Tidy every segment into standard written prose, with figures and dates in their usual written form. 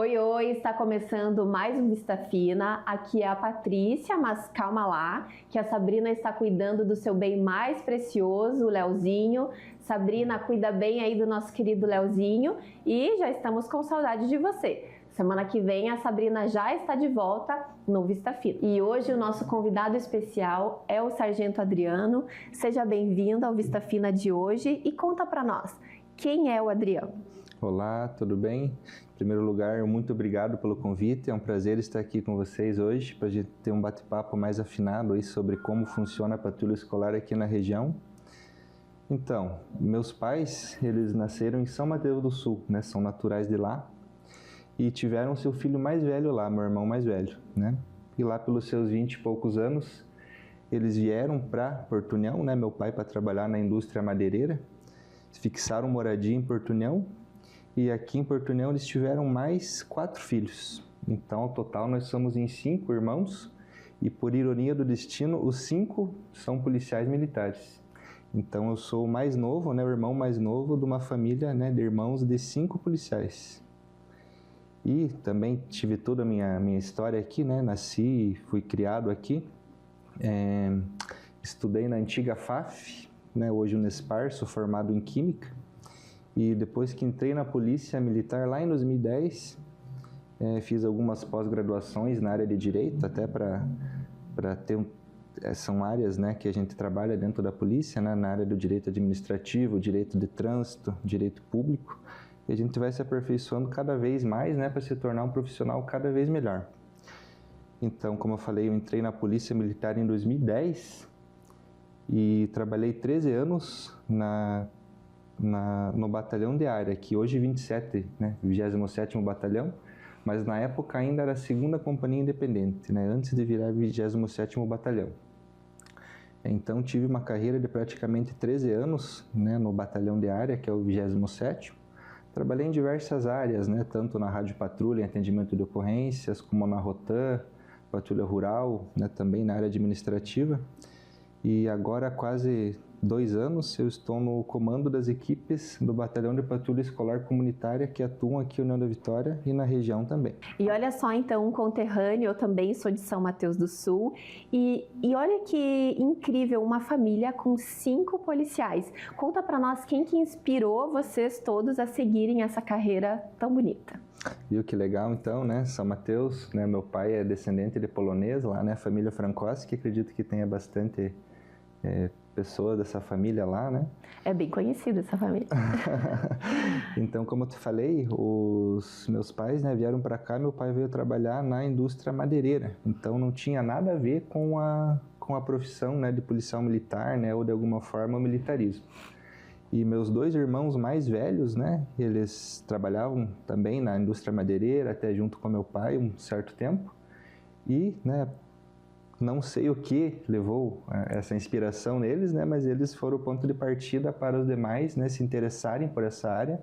Oi, oi, está começando mais um Vista Fina. Aqui é a Patrícia, mas calma lá, que a Sabrina está cuidando do seu bem mais precioso, o Leozinho. Sabrina, cuida bem aí do nosso querido Leozinho e já estamos com saudade de você. Semana que vem a Sabrina já está de volta no Vista Fina. E hoje o nosso convidado especial é o Sargento Adriano. Seja bem-vindo ao Vista Fina de hoje e conta para nós, quem é o Adriano? Olá, tudo bem? Em primeiro lugar, muito obrigado pelo convite. É um prazer estar aqui com vocês hoje para a gente ter um bate-papo mais afinado aí sobre como funciona a patrulha escolar aqui na região. Então, meus pais, eles nasceram em São Mateus do Sul, né? São naturais de lá e tiveram seu filho mais velho lá, meu irmão mais velho, né? E lá pelos seus 20 e poucos anos, eles vieram para Porto União, né? Meu pai para trabalhar na indústria madeireira, fixaram moradia em Porto União. E aqui em Porto União eles tiveram mais 4 filhos. Então, ao total, nós somos em 5 irmãos. E por ironia do destino, os 5 são policiais militares. Então, eu sou o mais novo, né, o irmão mais novo de uma família, né, de irmãos de 5 policiais. E também tive toda a minha história aqui, né, nasci e fui criado aqui. Estudei na antiga FAF, né, hoje Unespar, sou formado em Química. E depois que entrei na Polícia Militar lá em 2010, fiz algumas pós-graduações na área de Direito, até para ter, são áreas, né, que a gente trabalha dentro da Polícia, né, na área do Direito Administrativo, Direito de Trânsito, Direito Público, e a gente vai se aperfeiçoando cada vez mais, né, para se tornar um profissional cada vez melhor. Então, como eu falei, eu entrei na Polícia Militar em 2010 e trabalhei 13 anos no batalhão de área, que hoje 27, né, 27º batalhão, mas na época ainda era a 2ª companhia independente, né, antes de virar 27º batalhão. Então tive uma carreira de praticamente 13 anos, né, no batalhão de área, que é o 27º. Trabalhei em diversas áreas, né, tanto na rádio patrulha, em atendimento de ocorrências, como na Rotan, patrulha rural, né, também na área administrativa. E agora há quase 2 anos eu estou no comando das equipes do Batalhão de Patrulha Escolar Comunitária que atuam aqui em União da Vitória e na região também. E olha só, então, um conterrâneo, eu também sou de São Mateus do Sul e olha que incrível, uma família com 5 policiais. Conta para nós quem que inspirou vocês todos a seguirem essa carreira tão bonita. Viu que legal então, né? São Mateus, né? Meu pai é descendente de polonês lá, né? Família Frankowski, acredito que tenha bastante pessoas dessa família lá, né? É bem conhecida essa família. Então, como eu te falei, os meus pais, né, vieram para cá, meu pai veio trabalhar na indústria madeireira. Então, não tinha nada a ver com a profissão, né, de policial militar, né, ou de alguma forma o militarismo. E meus 2 irmãos mais velhos, né, eles trabalhavam também na indústria madeireira, até junto com meu pai, um certo tempo. E, né, não sei o que levou essa inspiração neles, né, mas eles foram o ponto de partida para os demais, né, se interessarem por essa área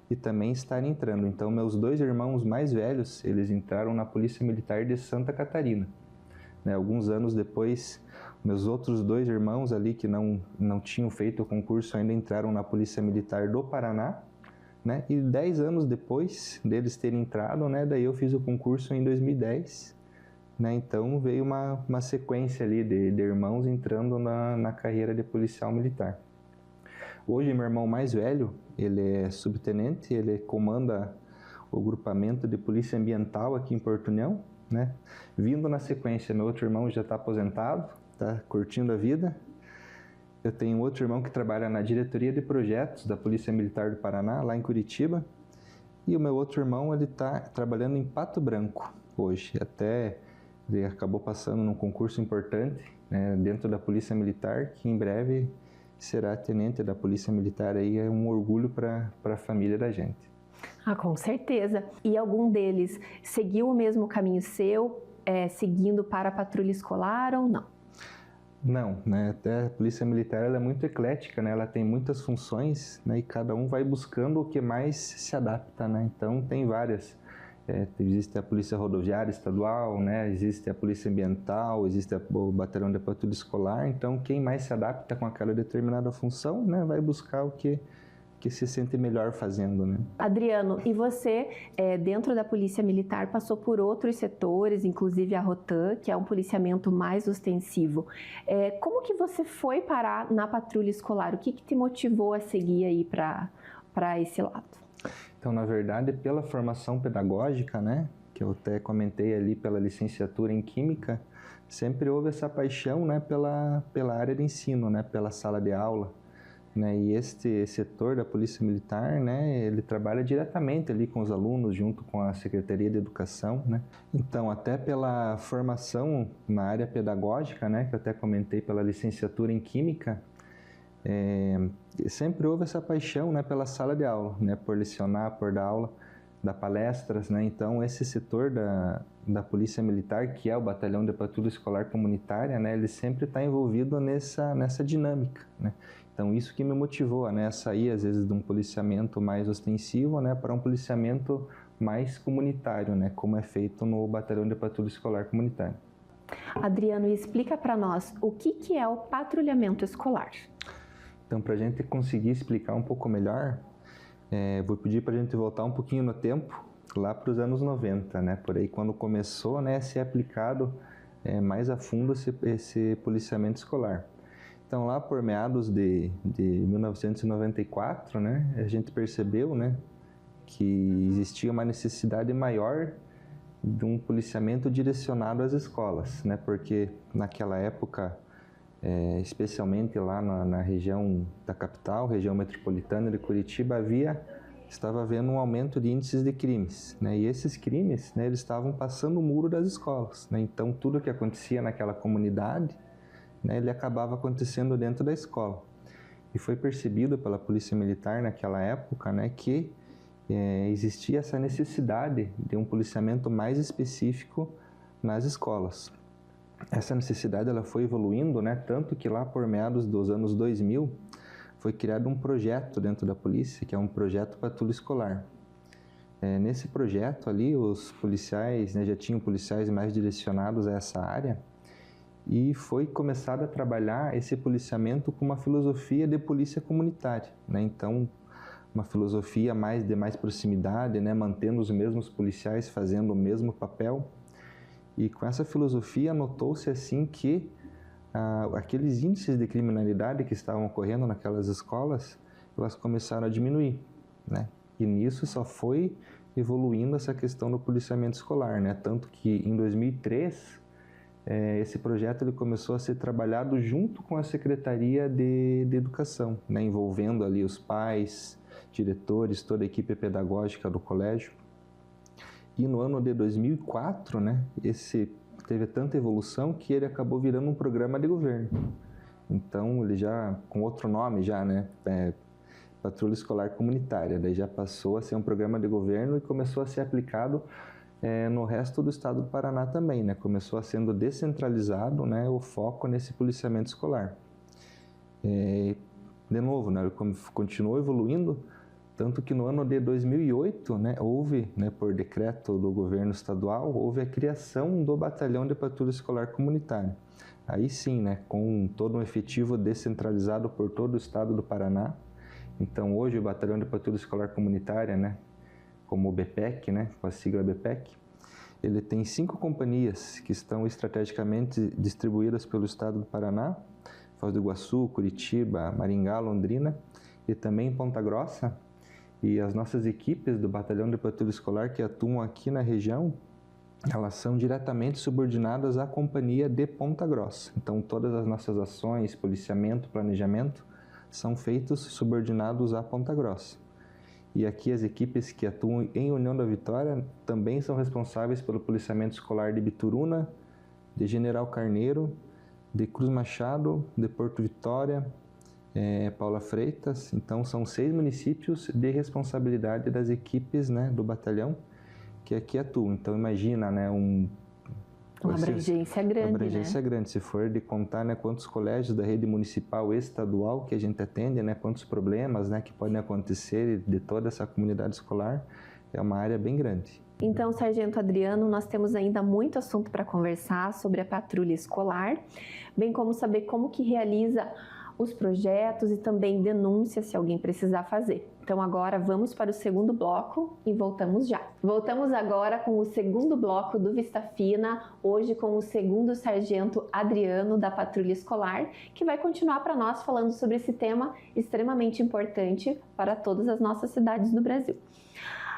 e também estarem entrando. Então, meus 2 irmãos mais velhos, eles entraram na Polícia Militar de Santa Catarina. Né, alguns anos depois, meus outros 2 irmãos ali que não tinham feito o concurso ainda entraram na Polícia Militar do Paraná. Né, e 10 anos depois deles terem entrado, né, daí eu fiz o concurso em 2010. Né, então veio uma sequência ali de irmãos entrando na carreira de policial militar. Hoje meu irmão mais velho, ele é subtenente, ele comanda o grupamento de polícia ambiental aqui em Porto União, né? Vindo na sequência, meu outro irmão já está aposentado, está curtindo a vida. Eu tenho outro irmão que trabalha na diretoria de projetos da Polícia Militar do Paraná, lá em Curitiba. E o meu outro irmão, ele está trabalhando em Pato Branco hoje, até ele acabou passando num concurso importante, né, dentro da Polícia Militar, que em breve será tenente da Polícia Militar. Aí é um orgulho para a família da gente. Ah, com certeza. E algum deles seguiu o mesmo caminho seu, seguindo para a patrulha escolar ou não? Não, né, até a Polícia Militar ela é muito eclética, né, ela tem muitas funções, né, e cada um vai buscando o que mais se adapta, né, então tem várias. Existe a Polícia Rodoviária Estadual, né? Existe a Polícia Ambiental, existe o Batalhão de Patrulha Escolar. Então, quem mais se adapta com aquela determinada função, né, vai buscar o que que se sente melhor fazendo, né? Adriano, e você, dentro da Polícia Militar, passou por outros setores, inclusive a Rotan, que é um policiamento mais ostensivo. Como que você foi parar na patrulha escolar? O que te motivou a seguir aí para esse lado? Então, na verdade, pela formação pedagógica, né, que eu até comentei ali pela licenciatura em Química, sempre houve essa paixão, né, pela área de ensino, né, pela sala de aula. Né, e este setor da Polícia Militar, né, ele trabalha diretamente ali com os alunos, junto com a Secretaria de Educação, né. Então, até pela formação na área pedagógica, né, que eu até comentei pela licenciatura em Química, sempre houve essa paixão, né, pela sala de aula, né, por lecionar, por dar aula, dar palestras, né. Então, esse setor da Polícia Militar, que é o Batalhão de Patrulha Escolar Comunitária, né, ele sempre está envolvido nessa dinâmica, né. Então, isso que me motivou, né, a sair, às vezes, de um policiamento mais ostensivo, né, para um policiamento mais comunitário, né, como é feito no Batalhão de Patrulha Escolar Comunitária. Adriano, explica para nós o que é o patrulhamento escolar. Então, para a gente conseguir explicar um pouco melhor, vou pedir para a gente voltar um pouquinho no tempo, lá para os anos 90, né, por aí quando começou, né, a ser aplicado mais a fundo esse policiamento escolar. Então, lá por meados de 1994, né, a gente percebeu, né, que existia uma necessidade maior de um policiamento direcionado às escolas, né, porque naquela época, especialmente lá na região da capital, região metropolitana de Curitiba, estava havendo um aumento de índices de crimes, né, e esses crimes, né, eles estavam passando o muro das escolas, né, então tudo que acontecia naquela comunidade, né, ele acabava acontecendo dentro da escola. E foi percebido pela Polícia Militar naquela época, né, que existia essa necessidade de um policiamento mais específico nas escolas. Essa necessidade ela foi evoluindo, né, tanto que lá por meados dos anos 2000 foi criado um projeto dentro da polícia, que é um projeto Patrulha Escolar. Nesse projeto ali, os policiais, né, já tinham policiais mais direcionados a essa área, e foi começado a trabalhar esse policiamento com uma filosofia de polícia comunitária, né? Então, uma filosofia de mais proximidade, né? Mantendo os mesmos policiais fazendo o mesmo papel. E com essa filosofia notou-se assim que aqueles índices de criminalidade que estavam ocorrendo naquelas escolas, elas começaram a diminuir, né? E nisso só foi evoluindo essa questão do policiamento escolar, né? Tanto que em 2003 esse projeto ele começou a ser trabalhado junto com a Secretaria de Educação, né, envolvendo ali os pais, diretores, toda a equipe pedagógica do colégio. E no ano de 2004, né, esse teve tanta evolução que ele acabou virando um programa de governo. Então, ele já, com outro nome já, né, Patrulha Escolar Comunitária, daí já passou a ser um programa de governo e começou a ser aplicado no resto do estado do Paraná também, né? Começou a sendo descentralizado, né, o foco nesse policiamento escolar. De novo, né, ele continuou evoluindo, tanto que no ano de 2008, né, houve, né, por decreto do governo estadual, houve a criação do Batalhão de Patrulha Escolar Comunitária. Aí sim, né, com todo um efetivo descentralizado por todo o estado do Paraná. Então hoje o Batalhão de Patrulha Escolar Comunitária, né, como o BPEC, né, com a sigla BPEC, ele tem 5 companhias que estão estrategicamente distribuídas pelo estado do Paraná, Foz do Iguaçu, Curitiba, Maringá, Londrina e também Ponta Grossa. E as nossas equipes do Batalhão de Patrulha Escolar que atuam aqui na região, elas são diretamente subordinadas à companhia de Ponta Grossa. Então todas as nossas ações, policiamento, planejamento, são feitos subordinados à Ponta Grossa. E aqui as equipes que atuam em União da Vitória também são responsáveis pelo policiamento escolar de Bituruna, de General Carneiro, de Cruz Machado, de Porto Vitória, Paula Freitas. Então são 6 municípios de responsabilidade das equipes, né, do batalhão que aqui atuam. Então imagina, né, uma abrangência grande, uma abrangência, né? grande. Se for de contar, né, quantos colégios da rede municipal e estadual que a gente atende, né, quantos problemas, né, que podem acontecer de toda essa comunidade escolar, é uma área bem grande. Então, Sargento Adriano, nós temos ainda muito assunto para conversar sobre a patrulha escolar, bem como saber como que realiza os projetos e também denúncias se alguém precisar fazer. Então agora vamos para o segundo bloco e voltamos já. Voltamos agora com o segundo bloco do Vista Fina, hoje com o segundo sargento Adriano da Patrulha Escolar, que vai continuar para nós falando sobre esse tema extremamente importante para todas as nossas cidades do Brasil.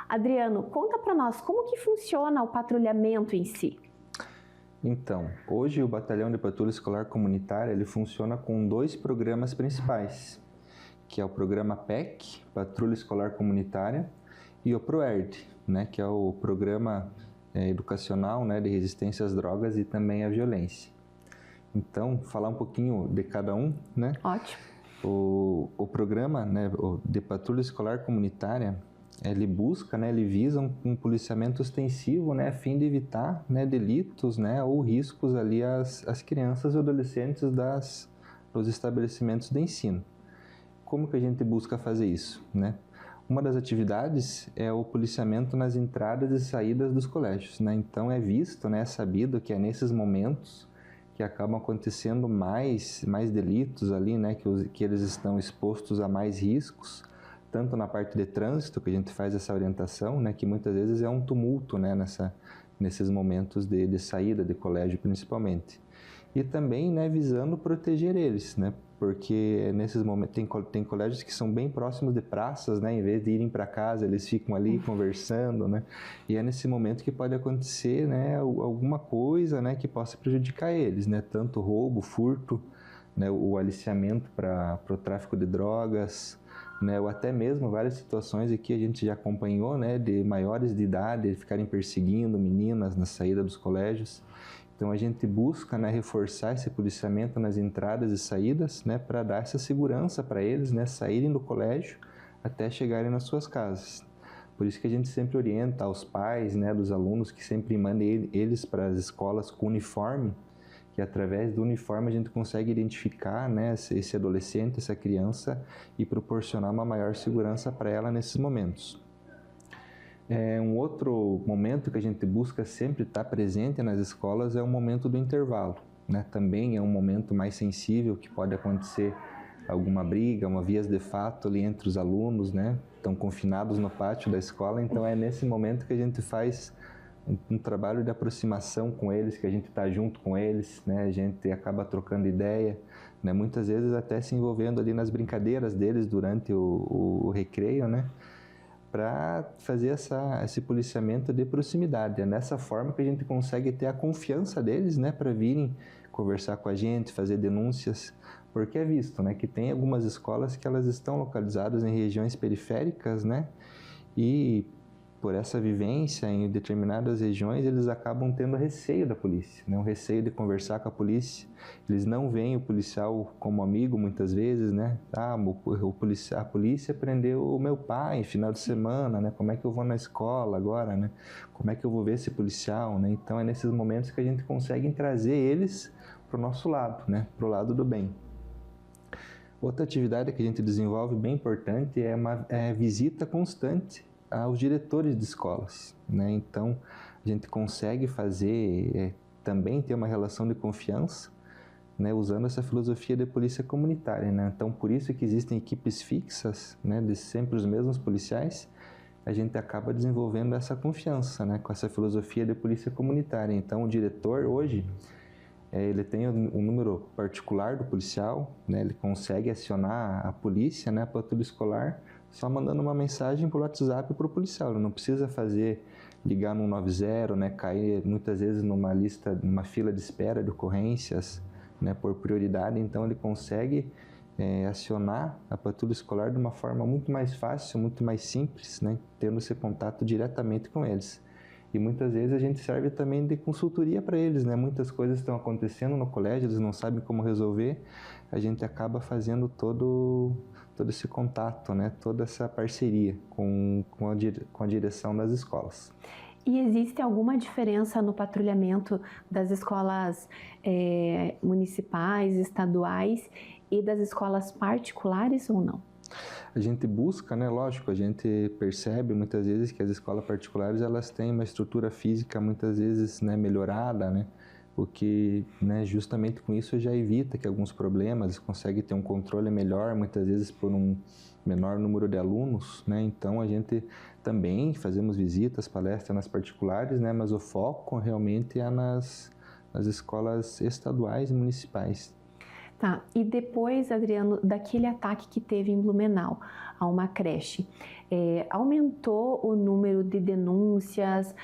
Adriano, conta para nós como que funciona o patrulhamento em si. Então, hoje o Batalhão de Patrulha Escolar Comunitária ele funciona com 2 programas principais, que é o programa PEC, Patrulha Escolar Comunitária, e o PROERD, né, que é o programa educacional, né, de resistência às drogas e também à violência. Então, falar um pouquinho de cada um, né? Ótimo. O programa, né, de Patrulha Escolar Comunitária, ele busca, né, ele visa um policiamento ostensivo, né, a fim de evitar, né, delitos, né, ou riscos ali às crianças e adolescentes dos estabelecimentos de ensino. Como que a gente busca fazer isso, né? Uma das atividades é o policiamento nas entradas e saídas dos colégios, né? Então é visto, né, é sabido que é nesses momentos que acabam acontecendo mais delitos ali, né, que eles estão expostos a mais riscos, tanto na parte de trânsito, que a gente faz essa orientação, né, que muitas vezes é um tumulto, né, nesses momentos de saída de colégio principalmente. E também, né, visando proteger eles, né, porque nesses momentos tem colégios que são bem próximos de praças, né, em vez de irem para casa, eles ficam ali conversando, né, e é nesse momento que pode acontecer, né, alguma coisa, né, que possa prejudicar eles, né, tanto roubo, furto, né, o aliciamento para o tráfico de drogas, né, ou até mesmo várias situações aqui a gente já acompanhou, né, de maiores de idade ficarem perseguindo meninas na saída dos colégios. Então a gente busca, né, reforçar esse policiamento nas entradas e saídas, né, para dar essa segurança para eles, né, saírem do colégio até chegarem nas suas casas. Por isso que a gente sempre orienta aos pais, né, dos alunos que sempre mandem eles para as escolas com uniforme, que através do uniforme a gente consegue identificar, né, esse adolescente, essa criança e proporcionar uma maior segurança para ela nesses momentos. Um outro momento que a gente busca sempre estar presente nas escolas é o momento do intervalo, né? Também é um momento mais sensível que pode acontecer alguma briga, uma vias de fato ali entre os alunos, né? Estão confinados no pátio da escola, então é nesse momento que a gente faz um trabalho de aproximação com eles, que a gente está junto com eles, né? A gente acaba trocando ideia, né? Muitas vezes até se envolvendo ali nas brincadeiras deles durante o recreio, né? Para fazer esse policiamento de proximidade. É nessa forma que a gente consegue ter a confiança deles, né, para virem conversar com a gente, fazer denúncias, porque é visto, né, que tem algumas escolas que elas estão localizadas em regiões periféricas, né, e por essa vivência em determinadas regiões, eles acabam tendo receio da polícia, né? Um receio de conversar com a polícia. Eles não veem o policial como amigo muitas vezes, né? A polícia prendeu o meu pai em final de semana, né? Como é que eu vou na escola agora, né? Como é que eu vou ver esse policial, né? Então é nesses momentos que a gente consegue trazer eles para o nosso lado, né? Para o lado do bem. Outra atividade que a gente desenvolve bem importante é a visita constante aos diretores de escolas, né? Então a gente consegue fazer também ter uma relação de confiança, né, usando essa filosofia de polícia comunitária, né? Então por isso que existem equipes fixas, né, de sempre os mesmos policiais. A gente acaba desenvolvendo essa confiança, né, com essa filosofia de polícia comunitária. Então o diretor hoje ele tem um número particular do policial, né? Ele consegue acionar a polícia, né, a patrulha escolar, só mandando uma mensagem por WhatsApp para o policial. Ele não precisa ligar no 190, né, cair muitas vezes numa fila de espera de ocorrências, né, por prioridade. Então ele consegue acionar a patrulha escolar de uma forma muito mais fácil, muito mais simples, né, tendo esse contato diretamente com eles. E muitas vezes a gente serve também de consultoria para eles, né? Muitas coisas estão acontecendo no colégio, eles não sabem como resolver, a gente acaba fazendo todo esse contato, né? Toda essa parceria com a direção das escolas. E existe alguma diferença no patrulhamento das escolas municipais, estaduais e das escolas particulares ou não? A gente busca, né, lógico, a gente percebe muitas vezes que as escolas particulares elas têm uma estrutura física muitas vezes, né, melhorada, né, o que, né, justamente com isso já evita que alguns problemas, consegue ter um controle melhor, muitas vezes por um menor número de alunos, né? Então a gente também fazemos visitas, palestras nas particulares, né? Mas o foco realmente é nas escolas estaduais e municipais. Tá, e depois, Adriano, daquele ataque que teve em Blumenau a uma creche, aumentou o número de denúncias,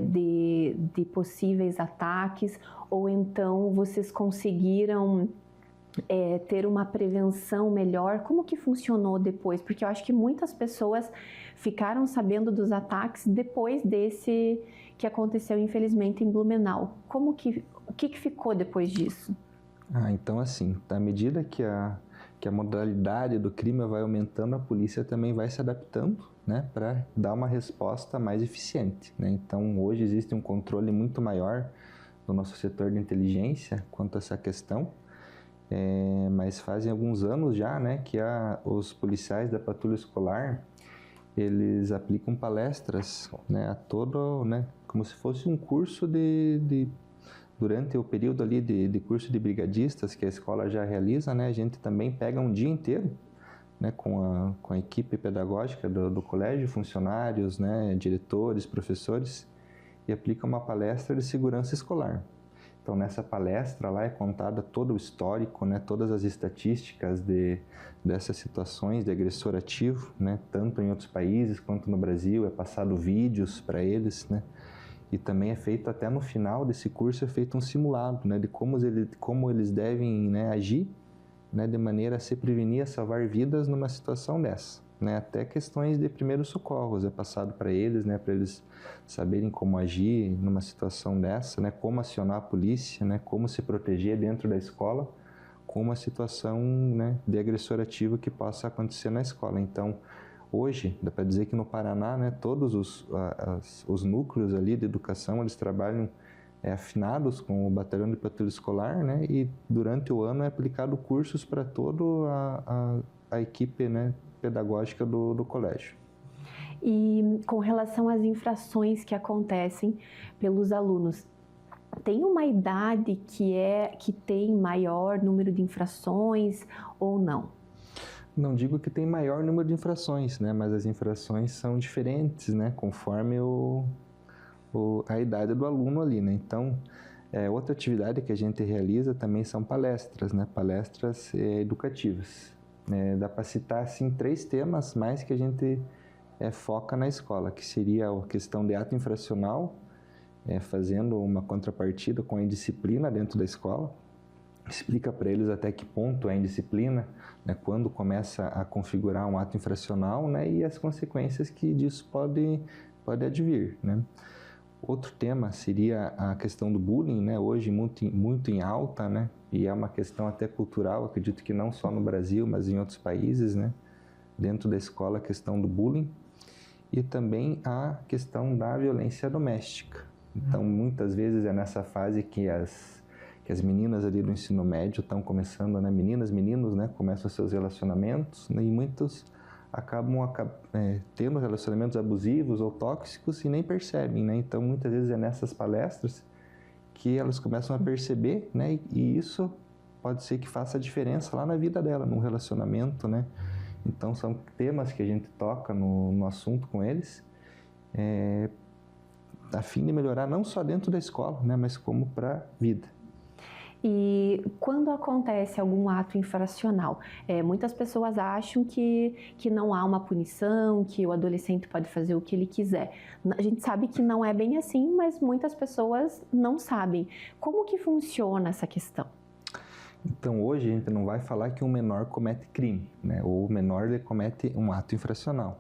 de possíveis ataques, ou então vocês conseguiram ter uma prevenção melhor? Como que funcionou depois? Porque eu acho que muitas pessoas ficaram sabendo dos ataques depois desse que aconteceu, infelizmente, em Blumenau. O que ficou depois disso? Então assim, à medida que a modalidade do crime vai aumentando, a polícia também vai se adaptando, né, para dar uma resposta mais eficiente, né? Então hoje existe um controle muito maior do nosso setor de inteligência quanto a essa questão, mas fazem alguns anos já, né, que os policiais da patrulha escolar, eles aplicam palestras, né, a todo, né, como se fosse um curso durante o período ali de curso de brigadistas que a escola já realiza, né, a gente também pega um dia inteiro, né, com a equipe pedagógica do colégio, funcionários, né, diretores, professores, e aplica uma palestra de segurança escolar. Então, nessa palestra lá é contada todo o histórico, né, todas as estatísticas dessas situações de agressor ativo, né, tanto em outros países quanto no Brasil, é passado vídeos para eles, né, e também é feito até no final desse curso, é feito um simulado, né, de como eles devem, né, agir, né, de maneira a se prevenir, a salvar vidas numa situação dessa, né, até questões de primeiros socorros é passado para eles, né, para eles saberem como agir numa situação dessa, né, como acionar a polícia, né, como se proteger dentro da escola, com uma situação, né, de agressor ativo que possa acontecer na escola. Então, hoje, dá para dizer que no Paraná, né, todos os núcleos ali de educação, eles trabalham afinados com o batalhão de patrulha escolar, né, e durante o ano é aplicado cursos para toda a equipe, né, pedagógica do colégio. E com relação às infrações que acontecem pelos alunos, tem uma idade que tem maior número de infrações ou não? Não digo que tem maior número de infrações, né, mas as infrações são diferentes, né, conforme a idade do aluno ali, né. Então, outra atividade que a gente realiza também são palestras, né, palestras educativas. Dá para citar, assim, 3 temas mais que a gente foca na escola, que seria a questão de ato infracional, fazendo uma contrapartida com a indisciplina dentro da escola, explica para eles até que ponto é indisciplina, né, quando começa a configurar um ato infracional, né, e as consequências que disso pode advir, né. Outro tema seria a questão do bullying, né, hoje muito em alta, né, e é uma questão até cultural, acredito que não só no Brasil, mas em outros países, né, dentro da escola a questão do bullying e também a questão da violência doméstica. Então, muitas vezes é nessa fase que as meninas ali do ensino médio estão começando, né, meninos, né, começam seus relacionamentos, né, e muitos acabam tendo relacionamentos abusivos ou tóxicos e nem percebem, né? Então, muitas vezes é nessas palestras que elas começam a perceber, né? E isso pode ser que faça a diferença lá na vida dela, no relacionamento, né? Então, são temas que a gente toca no assunto com eles, a fim de melhorar não só dentro da escola, né? Mas como para a vida. E quando acontece algum ato infracional, muitas pessoas acham que não há uma punição, que o adolescente pode fazer o que ele quiser. A gente sabe que não é bem assim, mas muitas pessoas não sabem. Como que funciona essa questão? Então, hoje a gente não vai falar que um menor comete crime, né? Ou o menor ele comete um ato infracional.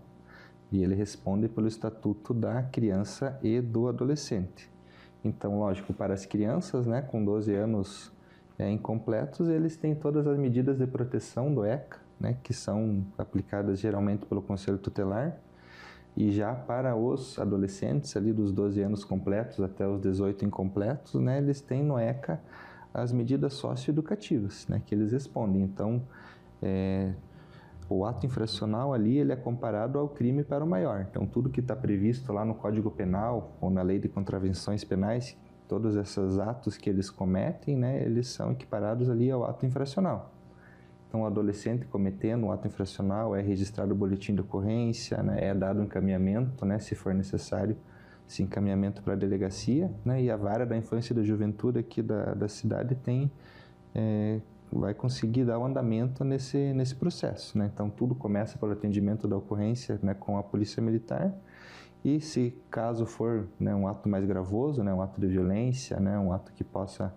E ele responde pelo Estatuto da Criança e do Adolescente. Então, lógico, para as crianças, né, com 12 anos incompletos, eles têm todas as medidas de proteção do ECA, né, que são aplicadas geralmente pelo Conselho Tutelar. E já para os adolescentes, ali dos 12 anos completos até os 18 incompletos, né, eles têm no ECA as medidas socioeducativas, né, que eles respondem. Então, o ato infracional ali ele é comparado ao crime para o maior. Então, tudo que está previsto lá no Código Penal ou na Lei de Contravenções Penais, Todos esses atos que eles cometem, né, eles são equiparados ali ao ato infracional. Então, o adolescente cometendo um ato infracional é registrado o boletim de ocorrência, né, é dado um encaminhamento, né, se for necessário, esse encaminhamento para a delegacia, né, e a vara da infância e da juventude aqui da cidade vai conseguir dar o andamento nesse processo, né? Então, tudo começa pelo atendimento da ocorrência, né, com a polícia militar, e se caso for, né, um ato mais gravoso, né, um ato de violência, né, um ato que possa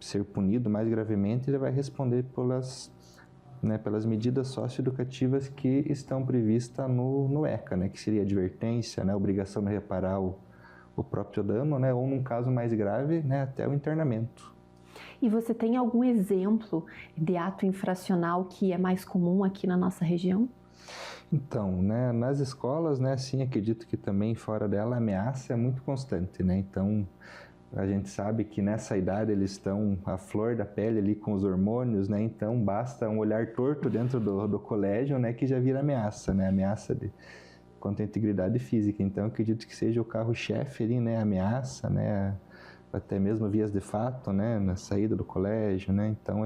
ser punido mais gravemente, ele vai responder pelas medidas socioeducativas que estão previstas no ECA, né, que seria advertência, né, obrigação de reparar o próprio dano, né, ou num caso mais grave, né, até o internamento. E você tem algum exemplo de ato infracional que é mais comum aqui na nossa região? Então, né, nas escolas, né, sim, acredito que também fora dela a ameaça é muito constante, né, então a gente sabe que nessa idade eles estão à flor da pele ali com os hormônios, né, então basta um olhar torto dentro do colégio, né, que já vira ameaça, né, quanto à integridade física. Então acredito que seja o carro-chefe ali, né, ameaça, né, até mesmo vias de fato, né, na saída do colégio, né, então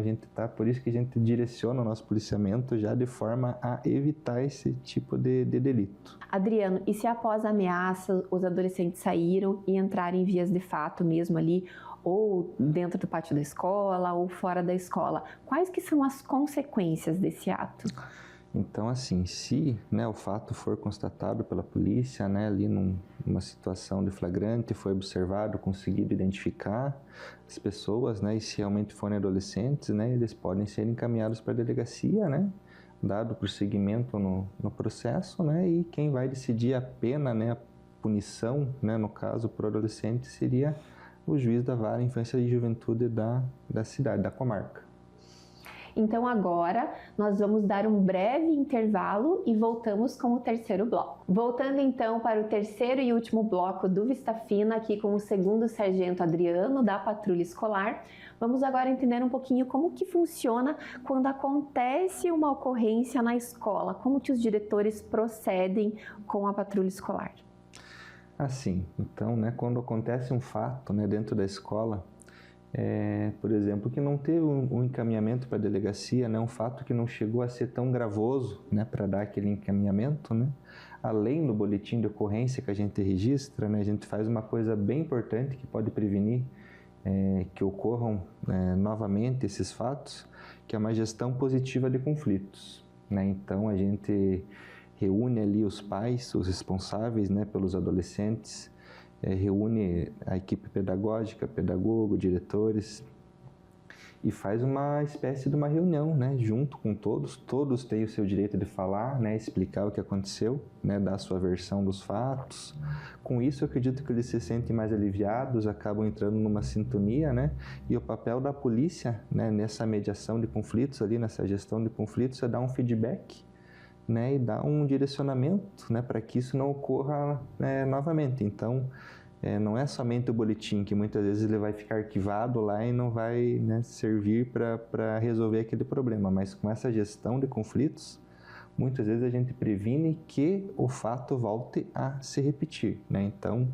por isso que a gente direciona o nosso policiamento já de forma a evitar esse tipo de delito. Adriano, e se após a ameaça os adolescentes saíram e entraram em vias de fato mesmo ali, ou dentro do pátio da escola, ou fora da escola, quais que são as consequências desse ato? Então, assim, se, né, o fato for constatado pela polícia, né, ali numa situação de flagrante, foi observado, conseguido identificar as pessoas, né, e se realmente forem adolescentes, né, eles podem ser encaminhados para a delegacia, né, dado prosseguimento no processo, né, e quem vai decidir a pena, né, a punição, né, no caso, para o adolescente, seria o juiz da vara Infância e Juventude da cidade, da comarca. Então agora nós vamos dar um breve intervalo e voltamos com o terceiro bloco. Voltando então para o terceiro e último bloco do Vista Fina, aqui com o segundo sargento Adriano da Patrulha Escolar, vamos agora entender um pouquinho como que funciona quando acontece uma ocorrência na escola, como que os diretores procedem com a patrulha escolar. Assim, então, né, quando acontece um fato, né, dentro da escola, por exemplo, que não teve um encaminhamento para a delegacia, né, um fato que não chegou a ser tão gravoso, né, para dar aquele encaminhamento, né, além do boletim de ocorrência que a gente registra, né, a gente faz uma coisa bem importante que pode prevenir que ocorram novamente esses fatos, que é uma gestão positiva de conflitos, né. Então a gente reúne ali os pais, os responsáveis, né, pelos adolescentes, reúne a equipe pedagógica, pedagogo, diretores, e faz uma espécie de uma reunião, né, junto com todos têm o seu direito de falar, né, explicar o que aconteceu, né, dar a sua versão dos fatos. Com isso, eu acredito que eles se sentem mais aliviados, acabam entrando numa sintonia, né, e o papel da polícia, né, nessa mediação de conflitos ali, nessa gestão de conflitos, é dar um feedback, né, e dar um direcionamento, né, para que isso não ocorra novamente. Então, não é somente o boletim, que muitas vezes ele vai ficar arquivado lá e não vai, né, servir para resolver aquele problema, mas com essa gestão de conflitos, muitas vezes a gente previne que o fato volte a se repetir, né? Então,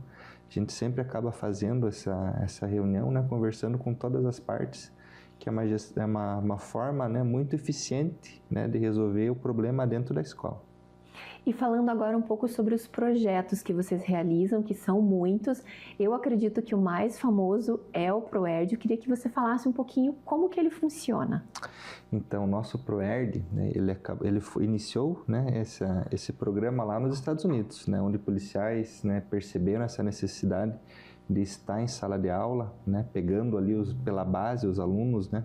a gente sempre acaba fazendo essa reunião, né, conversando com todas as partes, que é uma forma, né, muito eficiente, né, de resolver o problema dentro da escola. E falando agora um pouco sobre os projetos que vocês realizam, que são muitos, eu acredito que o mais famoso é o ProERD. Eu queria que você falasse um pouquinho como que ele funciona. Então, o nosso ProERD, né, ele iniciou, né, esse programa lá nos Estados Unidos, né, onde policiais, né, perceberam essa necessidade de estar em sala de aula, né, pegando ali pela base os alunos, né,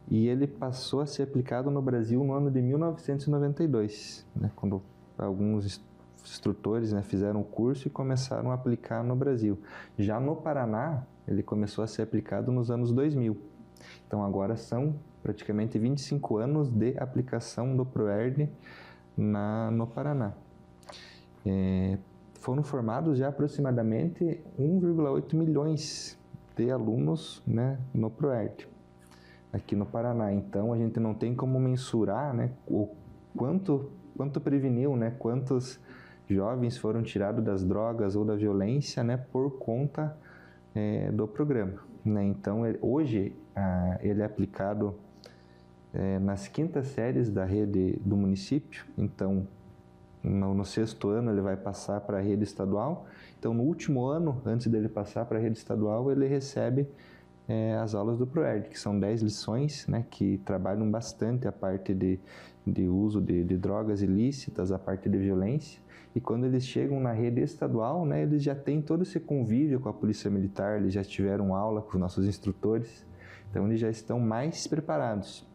e ele passou a ser aplicado no Brasil no ano de 1992, né, quando alguns instrutores, né, fizeram o curso e começaram a aplicar no Brasil. Já no Paraná, ele começou a ser aplicado nos anos 2000. Então agora são praticamente 25 anos de aplicação do ProERD no Paraná. Foram formados já aproximadamente 1,8 milhões de alunos, né, no ProERD, aqui no Paraná. Então a gente não tem como mensurar, né, o quanto preveniu, né, quantos jovens foram tirados das drogas ou da violência, né, por conta do programa, né? Então, hoje, ele é aplicado nas quintas séries da rede do município. Então, no sexto ano ele vai passar para a rede estadual. Então, no último ano, antes dele passar para a rede estadual, ele recebe as aulas do ProERD, que são 10 lições, né, que trabalham bastante a parte de uso de drogas ilícitas, a parte de violência. E quando eles chegam na rede estadual, né, eles já têm todo esse convívio com a Polícia Militar, eles já tiveram aula com os nossos instrutores, então eles já estão mais preparados.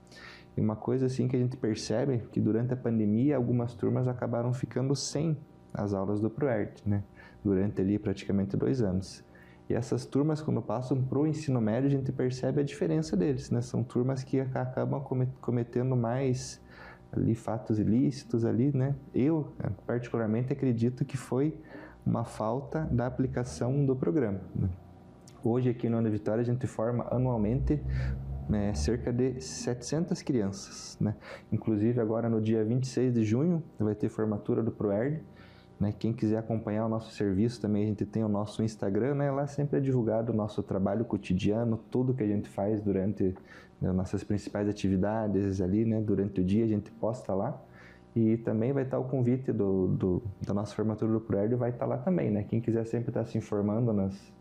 E uma coisa assim que a gente percebe é que durante a pandemia algumas turmas acabaram ficando sem as aulas do ProERD, né, durante ali praticamente 2 anos. E essas turmas, quando passam para o ensino médio, a gente percebe a diferença deles, né? São turmas que acabam cometendo mais ali fatos ilícitos ali, né? Eu, particularmente, acredito que foi uma falta da aplicação do programa, né? Hoje, aqui na Vitória, a gente forma anualmente cerca de 700 crianças, né? Inclusive, agora no dia 26 de junho, vai ter formatura do ProERD, né? Quem quiser acompanhar o nosso serviço, também a gente tem o nosso Instagram, né? Lá sempre é divulgado o nosso trabalho cotidiano, tudo que a gente faz durante nossas principais atividades ali, né? Durante o dia a gente posta lá. E também vai estar o convite da nossa formatura do ProERD, vai estar lá também, né? Quem quiser sempre estar se informando nas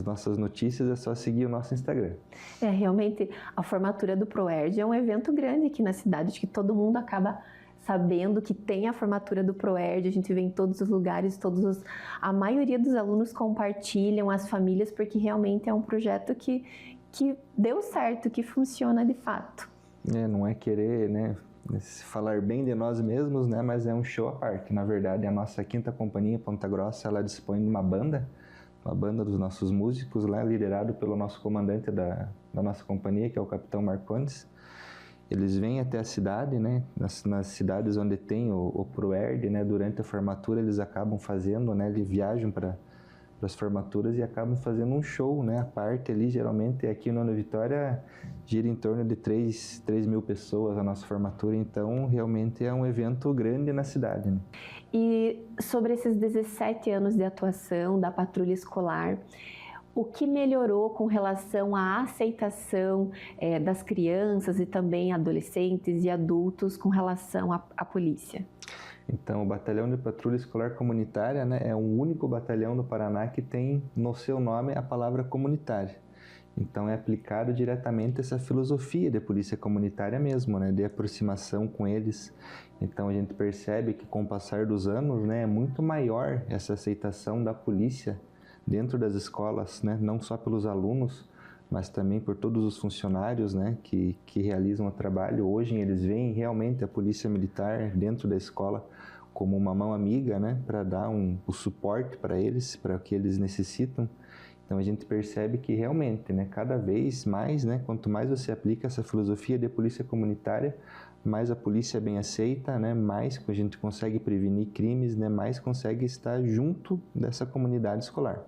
nossas notícias, é só seguir o nosso Instagram. Realmente, a formatura do ProERD é um evento grande aqui na cidade, que todo mundo acaba sabendo que tem a formatura do ProERD, a gente vê em todos os lugares, a maioria dos alunos compartilham, as famílias, porque realmente é um projeto que deu certo, que funciona de fato. Não é querer, né, falar bem de nós mesmos, né, mas é um show à parte. Na verdade, a nossa quinta companhia, Ponta Grossa, ela dispõe de uma banda dos nossos músicos, lá liderado pelo nosso comandante da nossa companhia, que é o Capitão Marcondes. Eles vêm até a cidade, né, nas cidades onde tem o ProERD, né, durante a formatura eles acabam fazendo, né, eles viajam para as formaturas e acabam fazendo um show, né, a parte ali, geralmente aqui no Ana Vitória gira em torno de 3 mil pessoas a nossa formatura, então realmente é um evento grande na cidade, né. E sobre esses 17 anos de atuação da patrulha escolar, o que melhorou com relação à aceitação das crianças e também adolescentes e adultos com relação à polícia? Então, o Batalhão de Patrulha Escolar Comunitária, né, é o único batalhão do Paraná que tem no seu nome a palavra comunitária. Então, é aplicado diretamente essa filosofia de polícia comunitária mesmo, né, de aproximação com eles. Então, a gente percebe que com o passar dos anos, né, é muito maior essa aceitação da polícia dentro das escolas, né, não só pelos alunos, mas também por todos os funcionários, né, que realizam o trabalho. Hoje eles veem realmente a polícia militar dentro da escola como uma mão amiga, né, para dar o suporte para eles, para o que eles necessitam. Então a gente percebe que realmente, né, cada vez mais, né, quanto mais você aplica essa filosofia de polícia comunitária, mais a polícia é bem aceita, né, mais a gente consegue prevenir crimes, né, mais consegue estar junto dessa comunidade escolar.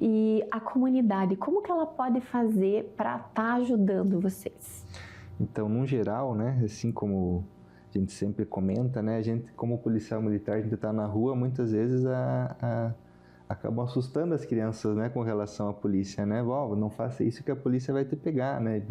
E a comunidade, como que ela pode fazer para estar ajudando vocês? Então, no geral, né, assim como a gente sempre comenta, né, a gente como policial militar, a gente está na rua, muitas vezes acabam assustando as crianças, né, com relação à polícia, né, não faça isso que a polícia vai te pegar, né,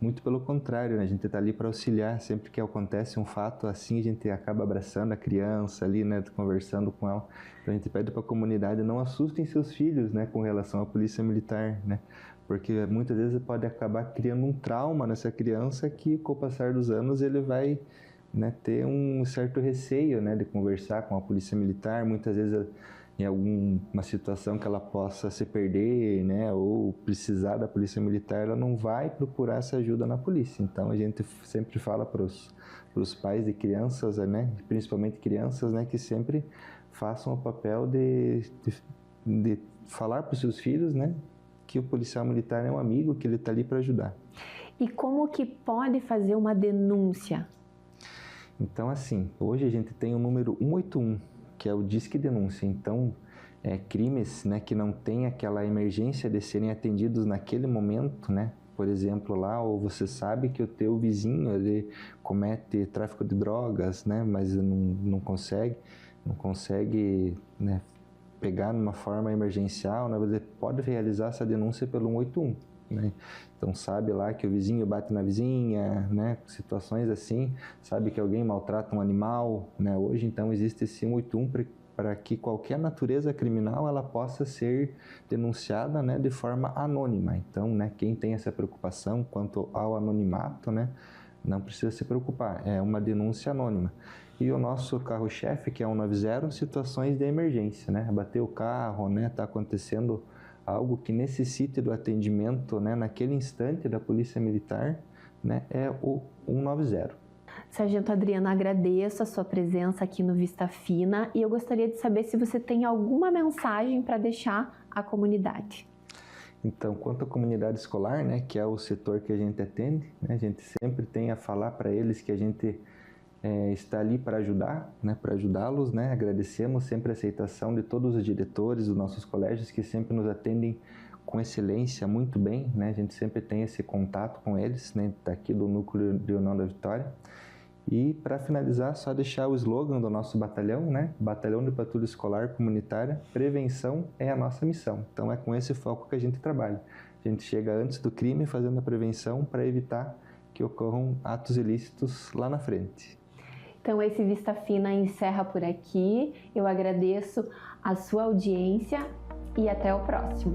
muito pelo contrário, né, a gente está ali para auxiliar, sempre que acontece um fato assim, a gente acaba abraçando a criança ali, né, conversando com ela. Então a gente pede para a comunidade, não assustem seus filhos, né, com relação à polícia militar, né, porque muitas vezes pode acabar criando um trauma nessa criança que com o passar dos anos ele vai, né, ter um certo receio, né, de conversar com a polícia militar, muitas vezes em alguma situação que ela possa se perder, né, ou precisar da polícia militar, ela não vai procurar essa ajuda na polícia. Então a gente sempre fala para os pais de crianças, né, principalmente crianças, né, que sempre façam o papel de falar para os seus filhos, né, que o policial militar é um amigo, que ele está ali para ajudar. E como que pode fazer uma denúncia? Então, assim, hoje a gente tem o número 181, que é o Disque Denúncia. Então, crimes, né, que não tem aquela emergência de serem atendidos naquele momento, né? Por exemplo, lá, ou você sabe que o teu vizinho ele comete tráfico de drogas, né, mas não consegue, né, pegar numa forma emergencial, né, você pode realizar essa denúncia pelo 181. Né? Então sabe lá que o vizinho bate na vizinha, né? Situações assim, sabe que alguém maltrata um animal, né? Hoje então existe esse 181 para que qualquer natureza criminal ela possa ser denunciada, né, de forma anônima. Então, né, quem tem essa preocupação quanto ao anonimato, né, não precisa se preocupar, é uma denúncia anônima. E o nosso carro-chefe, que é o 190, situações de emergência, né? Bateu o carro, né? Está acontecendo algo que necessite do atendimento, né, naquele instante da Polícia Militar, né, é o 190. Sargento Adriano, agradeço a sua presença aqui no Vista Fina e eu gostaria de saber se você tem alguma mensagem para deixar à comunidade. Então, quanto à comunidade escolar, né, que é o setor que a gente atende, né, a gente sempre tem a falar para eles que a gente está ali para ajudar, né, para ajudá-los, né. Agradecemos sempre a aceitação de todos os diretores dos nossos colégios que sempre nos atendem com excelência, muito bem, né. A gente sempre tem esse contato com eles, né, daqui do núcleo de União da Vitória. E para finalizar, só deixar o slogan do nosso batalhão, né, Batalhão de Patrulha Escolar Comunitária, prevenção é a nossa missão. Então é com esse foco que a gente trabalha. A gente chega antes do crime fazendo a prevenção para evitar que ocorram atos ilícitos lá na frente. Então, esse Vista Fina encerra por aqui. Eu agradeço a sua audiência e até o próximo.